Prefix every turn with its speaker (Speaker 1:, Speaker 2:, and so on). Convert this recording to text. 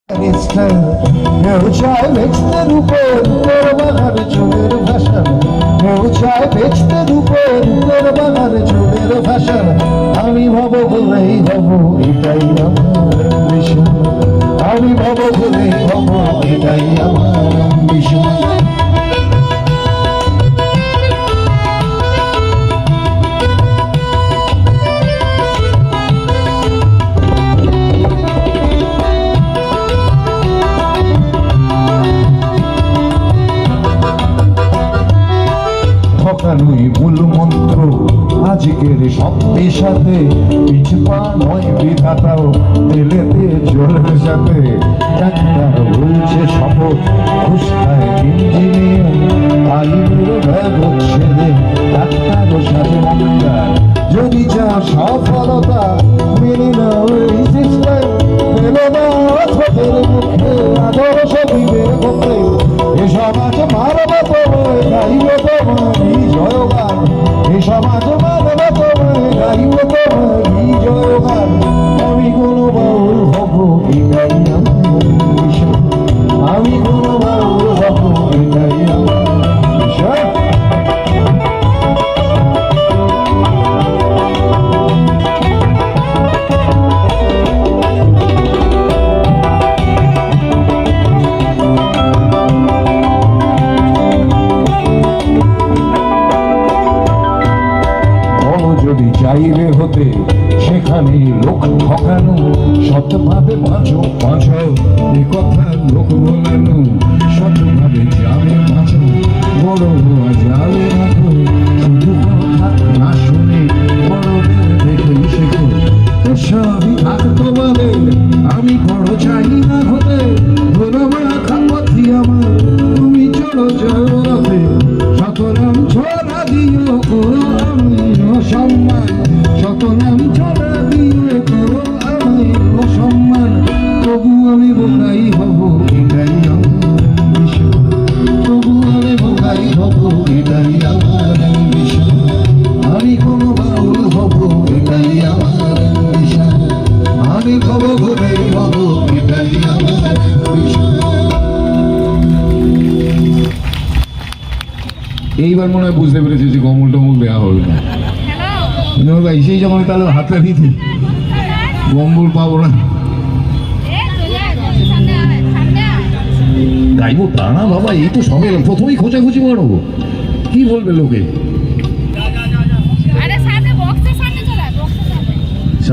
Speaker 1: কেউ চায় বেচতে রূপের বাগান চুলের ভাষা, কেউ চায় বেচতে রূপের বাগান চুলের ভাষা। আমি ভব বলেই হব এটাই আমার মিশন, আমি ভব বলেই হব এটাই আমার মিশন। ঠকানোই মূল মন্ত্র আজকের শব্দের সাথে, পিছপা নয় বিধাতাও তেলেতে জলের সাথে। ডাক্তার বলছে শপথ, ঘুষ খায় ইঞ্জিনিয়ার, আইনের ব্যবচ্ছেদে ডাক্তারও সাথে মন্দার। যদি চাও সফলতা মেনে নাও এই সিস্টেম, মেনে নাও ছোটের মুখে আদর্শ বিবেককে। এ সমাজ মানব তোমায় গাইব তোমার জয়গান, এ সমাজ মানব তোমায় গাইব তোমার জয়গান। আমি কোনো বাউল হব এটাই আমার মিশন, আমি কোনো বাউল হব এটাই আমার মিশন। যদি চাইলে হতে সেখানে লোক ঠকানো, সৎভাবে বাঁচো বাঁচো এ কথা লোক বলানো, সৎভাবে যাবে বাঁচো বড় হওয়া যাবে রাখো, শুধু কথা না শুনে বড়দের দেখেই শেখো। সবই থাক তোমাদের, আমি বড় চাই না হতে, ধরবা খাপথি আমার তুমি চলো জয়রথে। শতরাম ছড়া দিও করো আমি সম্মান, শতনাম ছড়া দিও করো আমি সম্মান। তবু আমি বোকাই হব এটাই আমার মিশন, তবু আমি বোকাই হব এটাই আমার মিশন। আমি কোনো বাউল হব এটাই আমার মিশন, আমি ভব ভবেই হব এটাই আমার মিশন। এইবার মনে হয় বুঝতে পেরেছি যে কমল টমল দেওয়া হবে না। সেই যখন তাহলে হাতটা দিতে কম্বল পাবো না, গাইবো তা না বাবা। এই তো সবে প্রথমেই খোঁজাখুঁজি মারবো, কি বলবে লোকে।